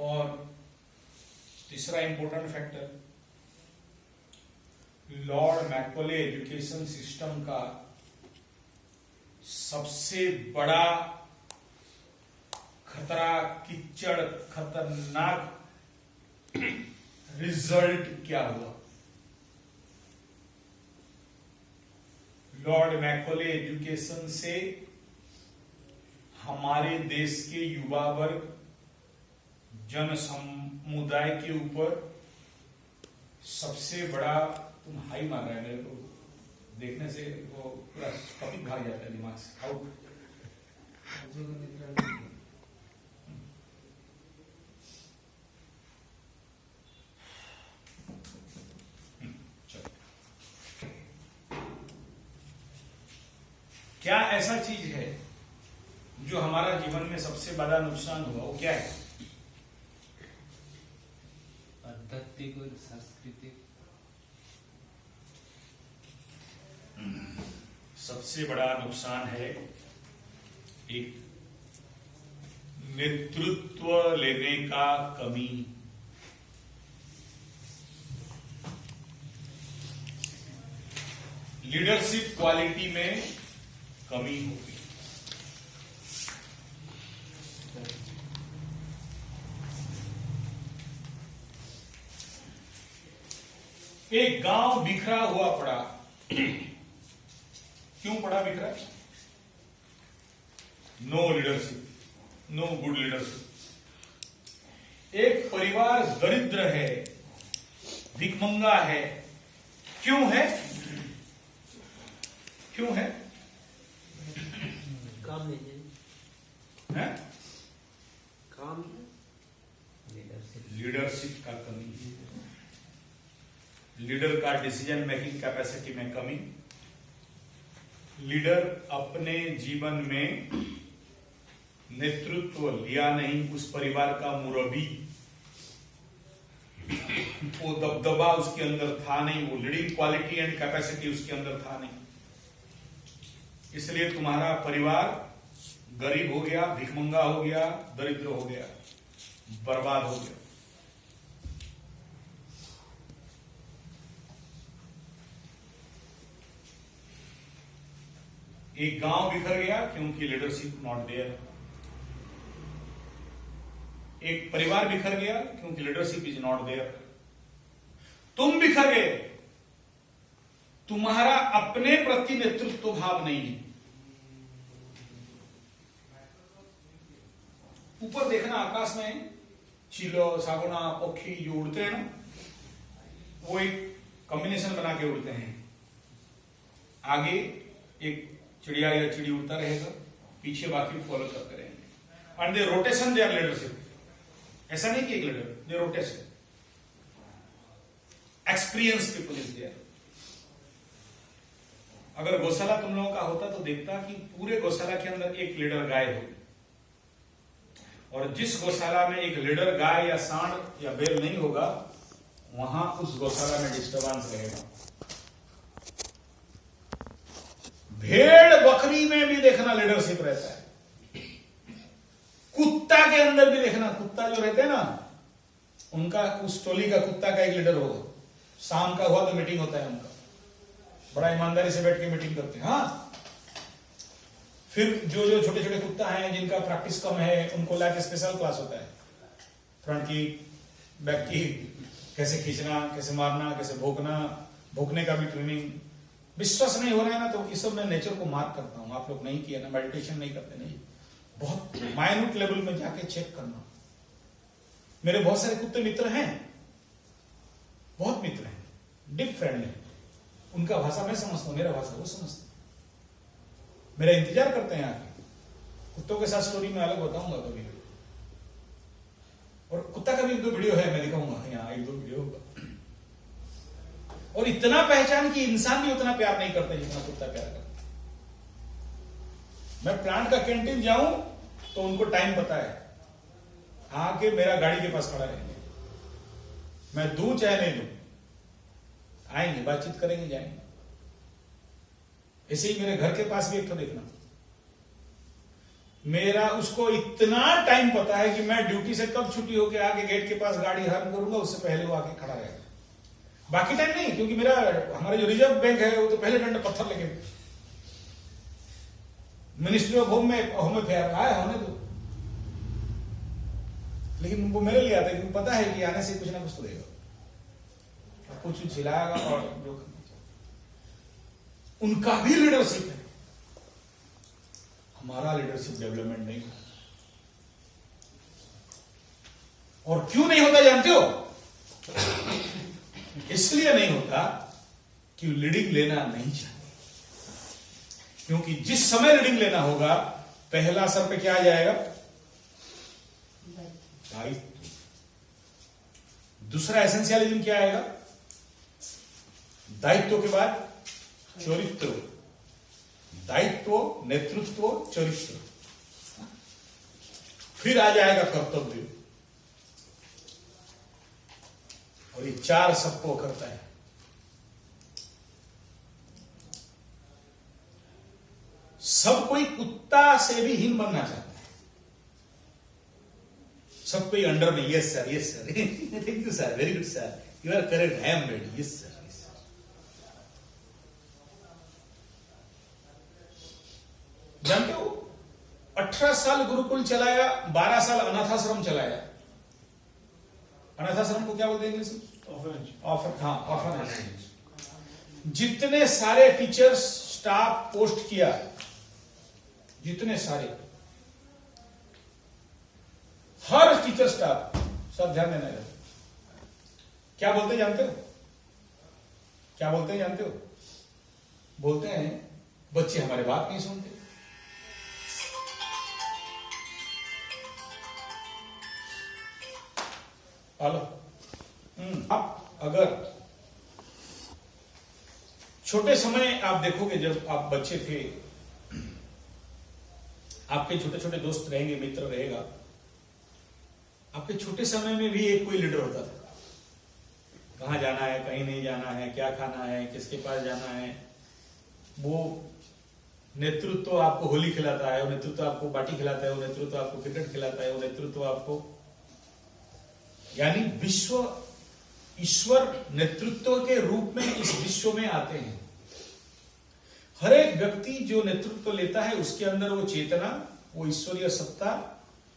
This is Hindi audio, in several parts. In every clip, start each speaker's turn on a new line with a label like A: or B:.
A: और तीसरा important factor, Lord Macaulay education system का सबसे बड़ा खतरा, कीचड़, खतरनाक रिजल्ट क्या हुआ? लॉर्ड मैकॉले एजुकेशन से हमारे देश के युवा वर्ग, जन समुदाय के ऊपर सबसे बड़ा, तुम हाई मार रहे हैं मेरे को देखने से, वो पूरा टॉपिक भाग जाता है दिमाग से, आउट। क्या ऐसा चीज है जो हमारा जीवन में सबसे बड़ा नुकसान हुआ, वो क्या है?
B: आध्यात्मिक और सांस्कृतिक।
A: सबसे बड़ा नुकसान है एक नेतृत्व लेने का कमी। लीडरशिप क्वालिटी में कमी होगी। एक गांव बिखरा हुआ पड़ा। क्यों पड़ा बिखरा? No leadership, no good leadership. एक परिवार दरिद्र है, भिखमंगा है। क्यों है? क्यों है?
B: काम नहीं
A: है?
B: काम
A: लीडरशिप का कमी है। लीडर का डिसीजन मेकिंग कैपेसिटी में कमी। लीडर अपने जीवन में नेतृत्व लिया नहीं, उस परिवार का मुरब्बी, वो दबदबा उसके अंदर था नहीं, वो लीडिंग क्वालिटी एंड कैपेसिटी उसके अंदर था नहीं। इसलिए तुम्हारा परिवार गरीब हो गया, भिखमंगा हो गया, दरिद्र हो गया, बर्बाद हो गया। एक गांव बिखर गया क्योंकि लीडरशिप नॉट देयर। एक परिवार बिखर गया क्योंकि लीडरशिप इज नॉट देयर। तुम बिखर गए, तुम्हारा अपने प्रति नेतृत्व भाव नहीं है। ऊपर देखना, आकाश में चिलो, सागुना, पक्षी जो उड़ते हैं ना, वो एक कॉम्बिनेशन बना के उड़ते हैं। आगे एक चिड़िया या चिड़ी उड़ता रहेगा, पीछे बाकी फॉलो करते रहेंगे। And the rotation, they are leadership. ऐसा नहीं कि एक leader, the rotation. Experience people is there. अगर गौशाला तुम लोगों का होता तो देखता कि पूरे गौशाला के अंदर एक लीडर गाय होगी, और जिस गौशाला में एक लीडर गाय या सांड या बैल नहीं होगा, वहां उस गौशाला में डिस्टर्बेंस रहेगा। भेड़ बकरी में भी देखना लीडरशिप रहता है। कुत्ता के अंदर भी देखना, कुत्ता जो रहते हैं ना, उनका, उस टोली का कुत्ता का एक लीडर होगा। शाम का हुआ तो मीटिंग होता है उनका, बड़ा ईमानदारी से बैठ के मीटिंग करते हैं। हाँ, फिर जो जो छोटे छोटे कुत्ता हैं जिनका प्रैक्टिस कम है, उनको लाके स्पेशल क्लास होता है। फ्रंट की, बैक की, कैसे खींचना, कैसे मारना, कैसे भोंकना, भोंकने का भी ट्रेनिंग। विश्वास नहीं हो रहा है ना, तो इस सब मैं नेचर को मार्क करता हूं। आप लोग नहीं किया ना, मेडिटेशन नहीं करते, नहीं, बहुत माइन्यूट लेवल में जाके चेक करना। मेरे बहुत सारे कुत्ते मित्र हैं, बहुत मित्र हैं, डीप फ्रेंड हैं। उनका भाषा मैं समझता हूं, मेरा भाषा वो समझता है, मेरा इंतजार करते हैं आके। कुत्तों के साथ स्टोरी में अलग बताऊंगा कभी, और कुत्ता का भी एक दो वीडियो है, मैं दिखाऊंगा यहाँ, एक दो वीडियो होगा। और इतना पहचान कि इंसान भी उतना प्यार नहीं करते जितना कुत्ता प्यार करता। मैं प्लांट का कैंटीन जाऊं तो उनको टाइम पता है, आके मेरा गाड़ी के पास खड़ा रहेंगे। मैं दूं चाहे नहीं दूं, आएंगे, बातचीत करेंगे, जाएंगे। ऐसे ही मेरे घर के पास भी एक तो देखना, मेरा उसको इतना टाइम पता है कि मैं ड्यूटी से कब छुट्टी होके आके गेट के पास गाड़ी हॉर्न करूंगा, उससे पहले वो आके खड़ा रहेगा। बाकी टाइम नहीं, क्योंकि मेरा हमारा जो रिजर्व बैंक है वो तो पहले डंडा पत्थर लेके मिनिस्ट्री ऑफ होम अफेयर आया होने दो, लेकिन वो मेरे लिए आता है क्योंकि पता है कि आने से कुछ ना कुछ तो देगा, कुछ झिलाएगा और जो करना चाहिए। उनका भी लीडरशिप है, हमारा लीडरशिप डेवलपमेंट नहीं है। और क्यों नहीं होता जानते हो? इसलिए नहीं होता कि लीडिंग लेना नहीं चाहिए, क्योंकि जिस समय लीडिंग लेना होगा पहला सर पे क्या आ जाएगा? दायित्व। दूसरा एसेंशियलिज्म क्या आएगा? दायित्व के बाद चरित्र, दायित्व, नेतृत्व, चरित्र, फिर आ जाएगा कर्तव्य, और ये चार सबको करता है। सब कोई कुत्ता से भी हीन बनना चाहता है, सब कोई अंडर में। Yes sir, yes sir, thank you sir, very good sir, you are correct, I am ready, yes sir, yes sir. जानते हो 18 साल गुरुकुल चलाया, 12 साल अनाथाश्रम चलाया। अनाथाश्रम को क्या बोलते हैं इंग्लिश में? ऑर्फनेज। जितने सारे टीचर्स स्टाफ पोस्ट किया, जितने सारे, हर टीचर स्टाफ, सब ध्यान देना है। क्या बोलते हैं जानते हो? क्या बोलते हैं जानते हो? बोलते हैं बच्चे हमारे बात नहीं सुनते। हेलो, आप अगर छोटे समय आप देखोगे, जब आप बच्चे थे, आपके छोटे छोटे दोस्त रहेंगे, मित्र रहेगा, आपके छोटे समय में भी एक कोई लीडर होता था। कहां जाना है, कहीं नहीं जाना है, क्या खाना है, किसके पास जाना है, वो नेतृत्व आपको होली खिलाता है, वो नेतृत्व आपको बाटी खिलाता है, वो नेतृत्व आपको क्रिकेट खिलाता है, वो नेतृत्व आपको, यानी विश्व ईश्वर नेतृत्व के रूप में इस विश्व में आते हैं। हर एक व्यक्ति जो नेतृत्व लेता है उसके अंदर वो चेतना, वो ईश्वरीय सत्ता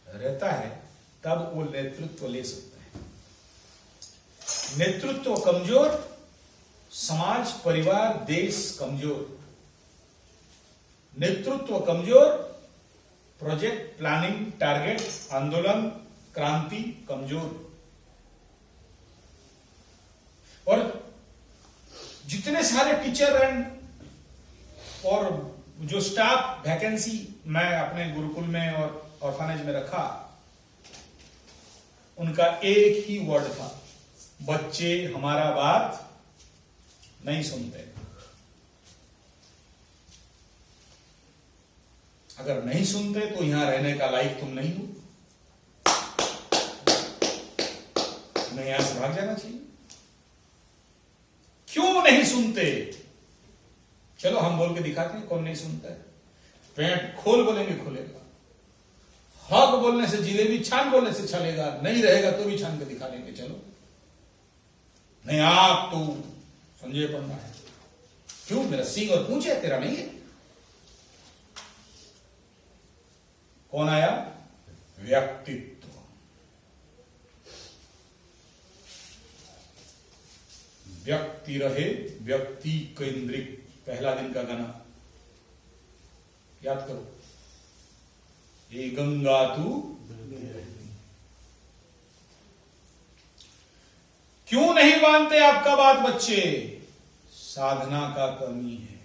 A: रहता है, तब वो नेतृत्व ले सकता है। नेतृत्व कमजोर, समाज, परिवार, देश कमजोर। नेतृत्व कमजोर, प्रोजेक्ट, प्लानिंग, टारगेट, आंदोलन, क्रांति कमजोर। और जितने सारे टीचर एंड और जो स्टाफ वैकेंसी मैं अपने गुरुकुल में और ऑर्फनेज में रखा, उनका एक ही वर्ड था, बच्चे हमारा बात नहीं सुनते। अगर नहीं सुनते तो यहां रहने का लायक तुम नहीं हो, तुम्हें यहां से भाग जाना चाहिए। क्यों नहीं सुनते? चलो हम बोल के दिखाते हैं कौन नहीं सुनता है। पेट खोल बोलेंगे खुलेगा, हक बोलने से जिलेबी, छान बोलने से चलेगा, नहीं रहेगा तो भी छान के दिखा देंगे। चलो, नहीं आप तो संजय पन्ना है, क्यों? मेरा सिंह और पूंछ है, तेरा नहीं है। कौन आया? व्यक्तित्व। व्यक्ति रहे व्यक्ति केंद्रित, पहला दिन का गाना याद करो। ये गंगा तू क्यों नहीं मानते आपका बात बच्चे? साधना का कमी है,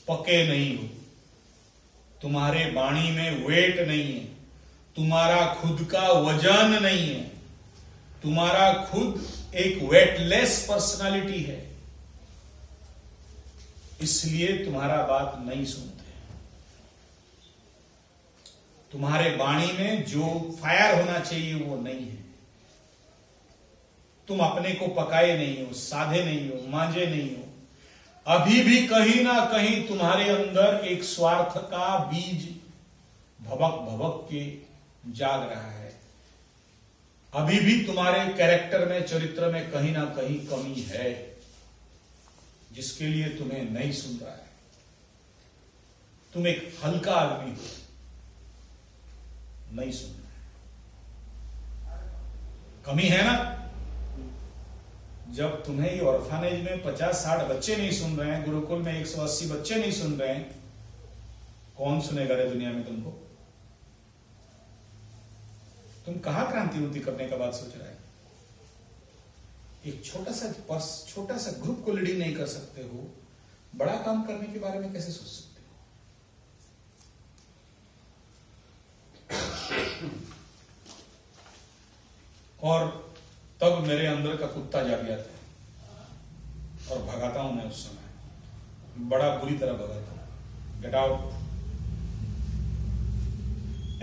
A: पके नहीं हो, तुम्हारे वाणी में वेट नहीं है, तुम्हारा खुद का वजन नहीं है, तुम्हारा खुद एक वेटलेस पर्सनालिटी है, इसलिए तुम्हारा बात नहीं सुनते। तुम्हारे वाणी में जो फायर होना चाहिए वो नहीं है। तुम अपने को पकाए नहीं हो, साधे नहीं हो, मांझे नहीं हो। अभी भी कहीं ना कहीं तुम्हारे अंदर एक स्वार्थ का बीज भबक भबक के जाग रहा है। अभी भी तुम्हारे कैरेक्टर में, चरित्र में कहीं ना कहीं कमी है, जिसके लिए तुम्हें नहीं सुन रहा है। तुम एक हल्का आदमी हो, नहीं सुन रहा है। कमी है ना? जब तुम्हें ये ऑर्फनेज में 50-60 बच्चे नहीं सुन रहे हैं, गुरुकुल में 180 बच्चे नहीं सुन रहे हैं, कौन सुनेगा रे दुनिया में तुमको? तुम कहां क्रांति करने का बात सोच रहे हैं? एक छोटा सा ग्रुप को लीडिंग नहीं कर सकते हो, बड़ा काम करने के बारे में कैसे सोच सकते हो? और तब मेरे अंदर का कुत्ता जाग जाता है और भगाता हूं मैं। उस समय बड़ा बुरी तरह भगाता हूं। Get out.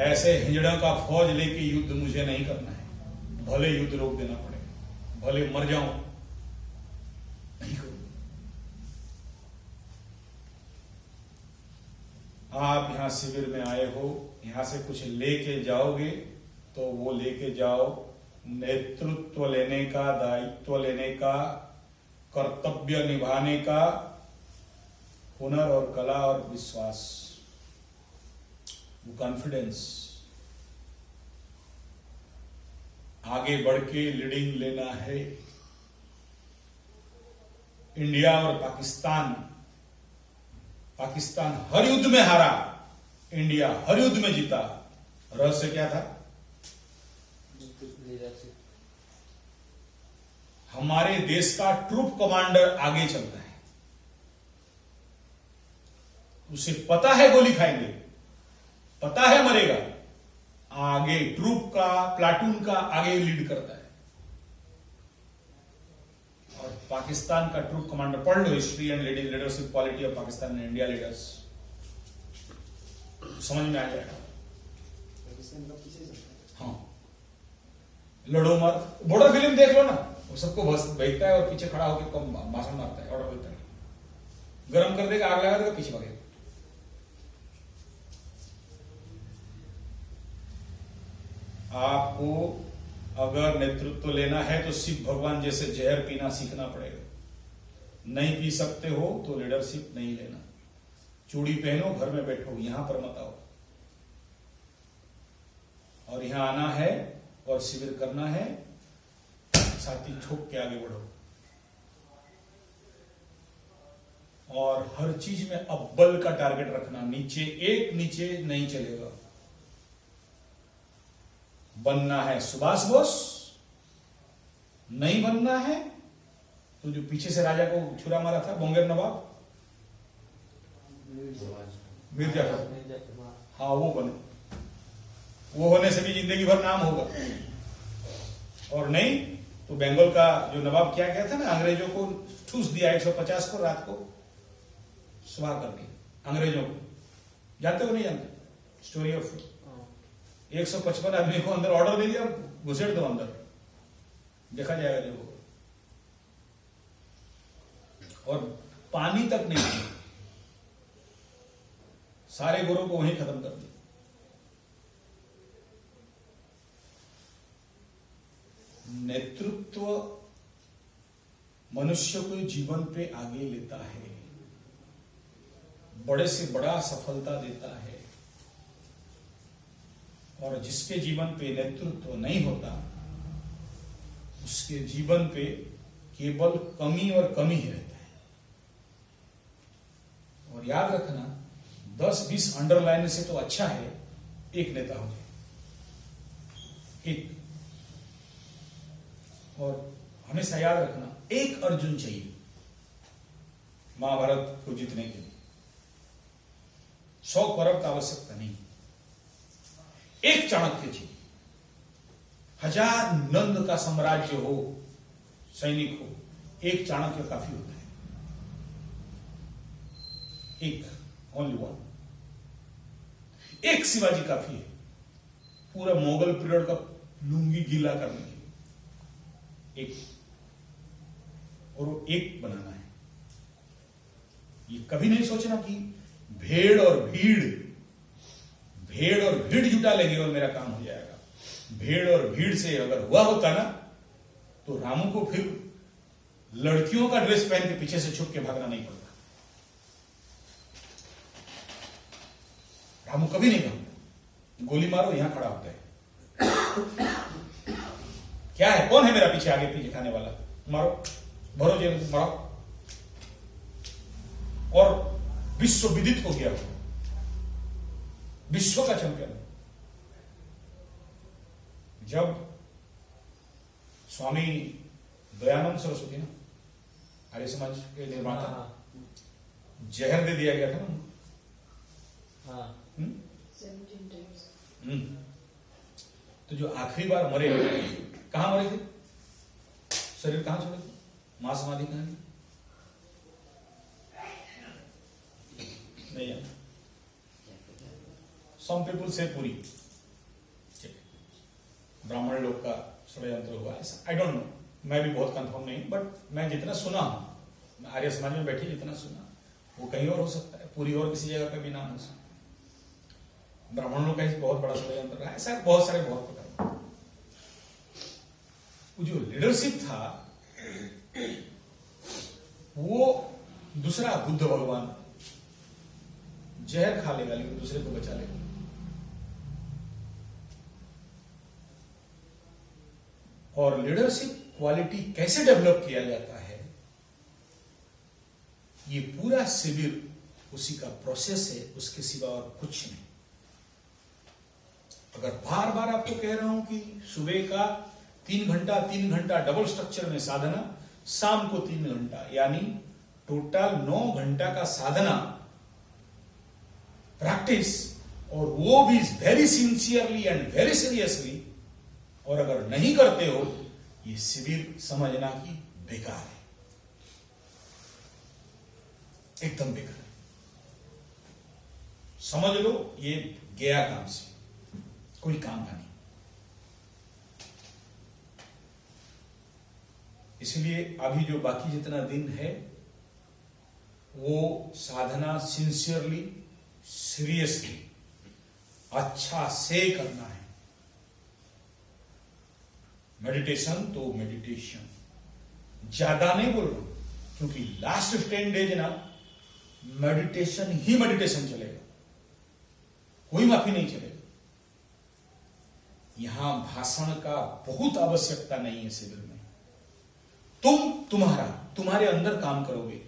A: ऐसे हिजड़ों का फौज लेके युद्ध मुझे नहीं करना है। भले युद्ध रोक देना पड़े, भले मर जाऊं, नहीं करूं। आप यहां शिविर में आए हो, यहां से कुछ लेके जाओगे तो वो लेके जाओ। नेतृत्व लेने का, दायित्व लेने का, कर्तव्य निभाने का हुनर और कला और विश्वास, वो कॉन्फिडेंस, आगे बढ़ के लीडिंग लेना है। इंडिया और पाकिस्तान हर युद्ध में हारा, इंडिया हर युद्ध में जीता। रहस्य क्या था? हमारे देश का ट्रूप कमांडर आगे चलता है, उसे पता है गोली खाएंगे, पता है मरेगा, आगे ट्रूप का, प्लाटून का आगे लीड करता है। और पाकिस्तान का ट्रूप कमांडर, पढ़ लो history and leadership quality of Pakistan and India leaders, समझ में आ जाएगा। हाँ, लड़ो मत। बॉर्डर फिल्म देख लो ना, वो सबको बस बैठता है और पीछे खड़ा होकर कम भाषण मारता है, ऑर्डर देता है, गरम कर देगा, आग लगा देगा, पीछे भागेगा। आपको अगर नेतृत्व लेना है तो शिव भगवान जैसे जहर पीना सीखना पड़ेगा। नहीं पी सकते हो तो लीडरशिप नहीं लेना। चूड़ी पहनो, घर में बैठो, यहां पर मत आओ। और यहां आना है और शिविर करना है, छाती ठोक के आगे बढ़ो। और हर चीज में अव्वल का टारगेट रखना, नीचे नहीं चलेगा। बनना है सुभाष बोस, नहीं बनना है तो जो पीछे से राजा को छुरा मारा था, बोंगेर नवाब, मीर जाफर, हाँ वो बने। वो होने से भी जिंदगी भर नाम होगा। और नहीं तो बंगाल का जो नवाब क्या कहता था ना, अंग्रेजों को ठूस दिया 150 को, रात को सुबह कर दिया अंग्रेजों को। जानते हो नहीं जानते? स्टोरी ऑफ 155 आदमी को अंदर ऑर्डर दे दिया, घुसेड़ दो अंदर, देखा जाएगा जो होगा। और पानी तक नहीं दिया, सारे गोरों को वहीं खत्म कर दिया। नेतृत्व मनुष्य को जीवन पे आगे लेता है, बड़े से बड़ा सफलता देता है। और जिसके जीवन पे नेतृत्व नहीं होता, उसके जीवन पे केवल कमी और कमी ही रहता है। और याद रखना, 10-20 अंडरलाइन से तो अच्छा है एक नेता हो जाए, एक। और हमेशा याद रखना, एक अर्जुन चाहिए महाभारत को जीतने के लिए। 100 कौरव का आवश्यकता नहीं, एक चाणक्य चाहिए। 1000 नंद का साम्राज्य हो, सैनिक हो, एक चाणक्य काफी होता है। एक, ओनली वन। एक शिवाजी काफी है पूरा मुगल पीरियड का लुंगी गीला करने के लिए, एक। और वो एक बनाना है। ये कभी नहीं सोचना कि भेड़ और भेड़ और भीड़ जुटा लेगी और मेरा काम हो जाएगा। भेड़ और भीड़ से अगर हुआ होता ना तो रामू को फिर लड़कियों का ड्रेस पहन के पीछे से छुप के भागना नहीं पड़ता। रामू कभी नहीं भागता, गोली मारो यहां खड़ा होता है। क्या है, कौन है मेरा पीछे आगे पीछे खाने वाला, मारो, भरो जेल में, मारो। और विश्व विदित हो गया, विश्व का चैंपियन। जब स्वामी दयानंद सरस्वती ना आर्य समाज के निर्माता, जहर दे दिया गया था ना,
B: हाँ
C: 17 times.
A: तो जो आखिरी बार मरे, कहां मरे थे, शरीर कहां छोड़े थे, मां समाधि कहां थी, नहीं जानते। सम पीपुल से पूरी ब्राह्मण लोग का षड्यंत्र हुआ, ऐसा आई डोंट नो, मैं भी बहुत कंफर्म नहीं, बट मैं जितना सुना हूं, आर्य समाज में बैठे जितना सुना, वो कहीं और हो सकता है, पूरी और किसी जगह पे भी नाम हो सकता है। ब्राह्मणों का बहुत बड़ा षड्यंत्र रहा है, ऐसा बहुत सारे बहुत प्रकार। वो जो लीडरशिप था वो दूसरा बुद्ध भगवान जहर खा लेगा लेकिन दूसरे को बचा लेगा। और लीडरशिप क्वालिटी कैसे डेवलप किया जाता है, ये पूरा शिविर उसी का प्रोसेस है, उसके सिवा और कुछ नहीं। अगर बार बार आपको कह रहा हूं कि सुबह का 3 घंटा डबल स्ट्रक्चर में साधना, शाम को 3 घंटा, यानी टोटल 9 घंटा का साधना प्रैक्टिस, और वो भी very sincerely and very seriously, और अगर नहीं करते हो, ये शिविर समझना कि बेकार है, एकदम बेकार है। समझ लो ये गया काम से, कोई काम का नहीं। इसलिए अभी जो बाकी जितना दिन है वो साधना सिंसियरली, सीरियसली, अच्छा से करना है। मेडिटेशन तो मेडिटेशन, ज्यादा नहीं बोल रहा हूं, क्योंकि लास्ट 10 डेज ना मेडिटेशन ही मेडिटेशन चलेगा, कोई माफी नहीं चलेगा। यहां भाषण का बहुत आवश्यकता नहीं है शिविर में। तुम्हारे अंदर काम करोगे।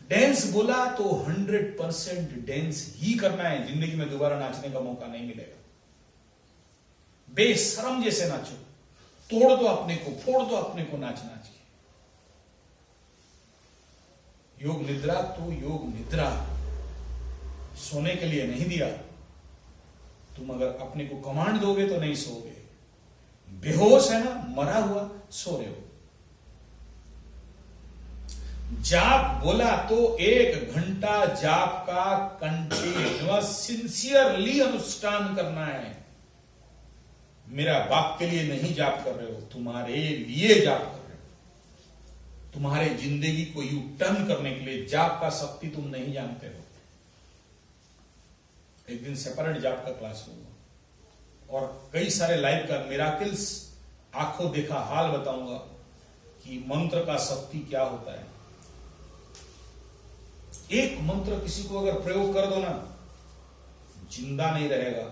A: डांस बोला तो 100% डांस ही करना है, जिंदगी में दोबारा नाचने का मौका नहीं मिलेगा। बेशरम जैसे नाचो, तोड़ दो अपने को, फोड़ दो अपने को नाच नाच के। योग निद्रा तो योग निद्रा, सोने के लिए नहीं दिया। तुम अगर अपने को कमांड दोगे तो नहीं सोओगे। बेहोश है ना, मरा हुआ, सो रहे हो। जाप बोला तो 1 घंटा जाप का कंटिन्यूअस सिंसियरली अनुष्ठान करना है। मेरा बाप के लिए नहीं जाप कर रहे हो, तुम्हारे लिए जाप कर रहे हो। तुम्हारे जिंदगी को यू टर्न करने के लिए जाप का शक्ति तुम नहीं जानते हो। एक दिन सेपरेट जाप का क्लास होगा और कई सारे लाइव का मिराकिल्स, आंखों देखा हाल बताऊंगा कि मंत्र का शक्ति क्या होता है। एक मंत्र किसी को अगर प्रयोग कर दो ना, जिंदा नहीं रहेगा,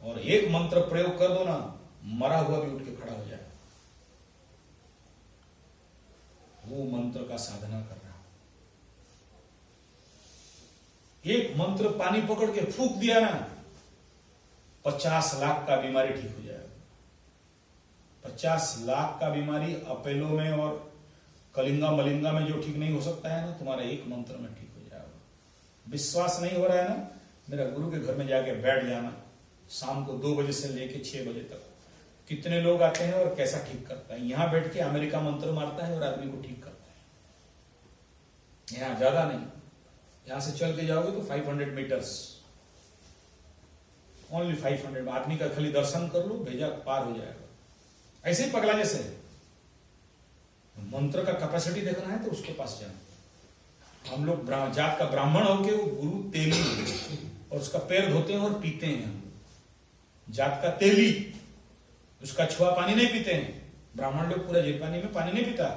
A: और एक मंत्र प्रयोग कर दो ना, मरा हुआ भी उठ के खड़ा हो जाएगा। वो मंत्र का साधना कर रहा है। एक मंत्र पानी पकड़ के फूंक दिया ना, 50 लाख का बीमारी ठीक हो जाएगा। 50 लाख का बीमारी अपेलो में और कलिंगा मलिंगा में जो ठीक नहीं हो सकता है ना, तुम्हारा एक मंत्र में ठीक हो जाएगा। विश्वास नहीं हो रहा है ना, मेरा गुरु के घर में जाके बैठ जाना, शाम को 2 बजे से लेके 6 बजे तक कितने लोग आते हैं और कैसा ठीक करता है। यहां बैठ के अमेरिका मंत्र मारता है और आदमी को ठीक करता है। यहां ज्यादा नहीं, यहां से चल के जाओगे तो 500 मीटर्स, ओनली 500। आदमी का खाली दर्शन कर लो, भेजा पार हो जाएगा। ऐसे ही पगला जैसे मंत्र का कैपेसिटी देखना है तो उसके पास जाना। हम लोग जात का ब्राह्मण होके वो गुरु तेली है, और उसका पैर धोते हैं और पीते हैं। हम जात का तेली, उसका छुआ पानी नहीं पीते हैं। ब्राह्मण लोग पूरा झील पानी में पानी नहीं पीता,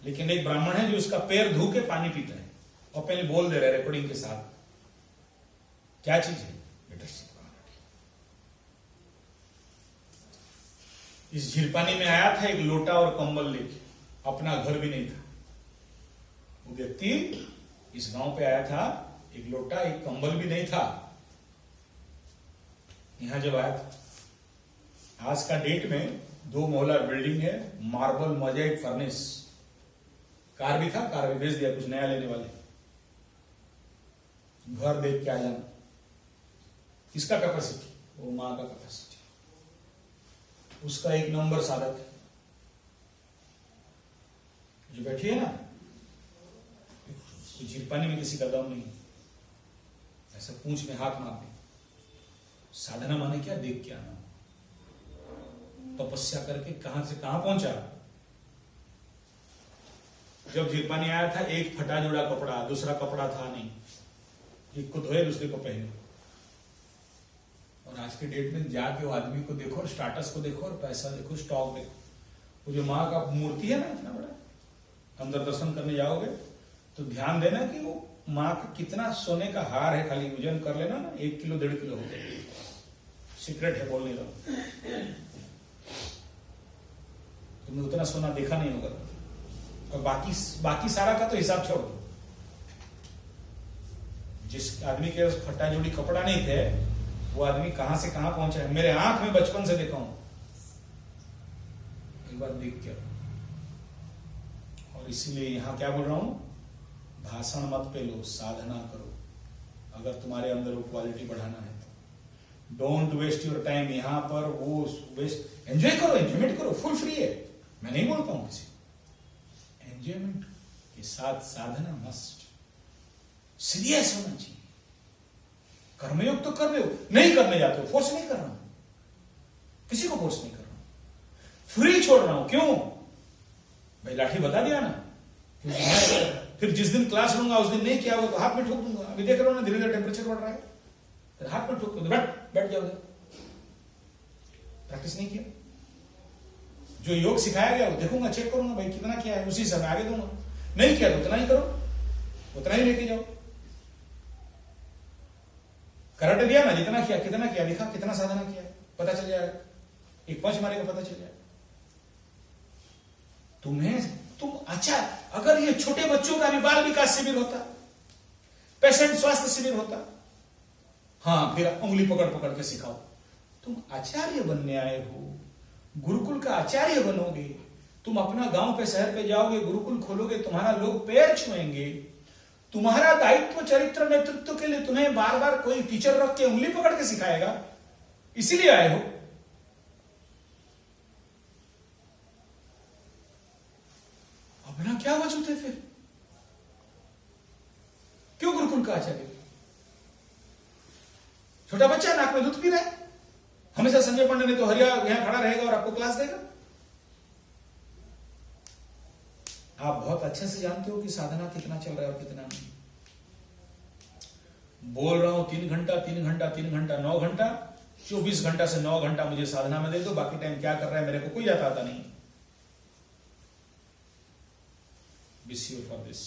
A: लेकिन एक ब्राह्मण है जो उसका पैर धो के पानी पीता है। और पहले बोल दे रहे रिकॉर्डिंग के साथ, क्या चीज है लीडरशिप। इस झील पानी में आया था एक लोटा और कंबल लेके, अपना घर भी नहीं था। वो व्यक्ति इस गांव पे आया था, एक लोटा एक कंबल भी नहीं था। यहां जब आया था, आज का डेट में 2 मोहल्ला बिल्डिंग है, मार्बल मोजाइक फर्नेस, कार भी था, कार भी बेच दिया कुछ नया लेने वाले। घर देख के आ जाना। किसका कैपेसिटी? वो मां का कैपेसिटी। उसका 1 नंबर साधक है जो बैठी है ना, झीलपानी में किसी का दम नहीं, ऐसा पूंछ में हाथ मार दे। साधना माने क्या? देख के आना। तपस्या करके कहां से कहां पहुंचा। जब झीलपानी आया था, एक फटा जोड़ा कपड़ा, दूसरा कपड़ा था नहीं, एक को धोए दूसरे को पहने। और आज के डेट में जाके वो आदमी को देखो, और स्टाटस को देखो, और पैसा देखो, स्टॉक देखो। वो जो माँ का मूर्ति है ना इतना बड़ा, अंदर दर्शन करने जाओगे तो ध्यान देना कि वो माँ का कितना सोने का हार है, खाली वजन कर लेना ना, 1 किलो 1.5 किलो हो गया। सीक्रेट है, बोल नहीं रहा। तुमने उतना सोना देखा नहीं होगा। और बाकी सारा का तो हिसाब छोड़ दो। जिस आदमी के फटा जोड़ी कपड़ा नहीं थे, वो आदमी कहां से कहां पहुंचा है, मेरे आंख में बचपन से देखा हूं। एक बार देख के, और इसीलिए यहां क्या बोल रहा हूं, भाषण मत पे लो, साधना करो। अगर तुम्हारे अंदर वो क्वालिटी बढ़ाना है तो डोंट वेस्ट योर टाइम यहां पर। वो वेस्ट, एंजॉय करो, एंजॉयमेंट करो, फुल फ्री है। मैं नहीं बोलता हूं किसी, एंजॉयमेंट के साथ साधना मस्ट, सीरियस होना चाहिए। कर्मयोग तो कर्मयोग, नहीं करने जाते हो, फोर्स नहीं कर रहा हूं, किसी को फोर्स नहीं कर रहा हूं, फ्री छोड़ रहा हूं। क्यों भाई? लाठी बता दिया ना, फिर जिस दिन क्लास लूंगा उस दिन नहीं किया होगा तो हाथ में ठोक दूंगा। अभी देख रहा हूं ना, धीरे धीरे टेम्परेचर बढ़ रहा है, फिर हाथ में ठोक दूंगा, बैठ जाओ। प्रैक्टिस नहीं किया, जो योग सिखाया गया वो देखूंगा, चेक करूंगा भाई कितना किया है, उसी समय आगे दूंगा। नहीं किया तो उतना ही करो, उतना ही लेके जाओ। कराटे दिया ना, जितना किया कितना किया, लिखा कितना साधना किया, पता चल जाएगा। एक पंच मारेगा पता चल जाएगा तुम। अच्छा, अगर ये छोटे बच्चों का भी बाल विकास शिविर होता, पेशेंट स्वास्थ्य शिविर होता, हाँ, फिर उंगली पकड़ पकड़ के सिखाओ। तुम आचार्य बनने आए हो, गुरुकुल का आचार्य बनोगे। तुम अपना गांव पे शहर पे जाओगे, गुरुकुल खोलोगे, तुम्हारा लोग पैर छुएंगे। तुम्हारा दायित्व चरित्र नेतृत्व के लिए तुम्हें बार बार कोई टीचर रख के उंगली पकड़ के सिखाएगा, इसीलिए आए हो। अपना क्या वजूद है फिर? क्यों गुरुकुल का आचार्य? छोटा बच्चा नाक में दूध पी रहा है, हमेशा संजय पांडे ने तो हरिया यहां खड़ा रहेगा और आपको क्लास देगा। आप बहुत अच्छे से जानते हो कि साधना कितना चल रहा है और कितना नहीं। बोल रहा हूं 3 घंटा 3 घंटा 3 घंटा 9 घंटा, 24 घंटा से 9 घंटा मुझे साधना में दे दो, बाकी टाइम क्या कर रहा है मेरे को कोई जाता आता नहीं। Wish you for this.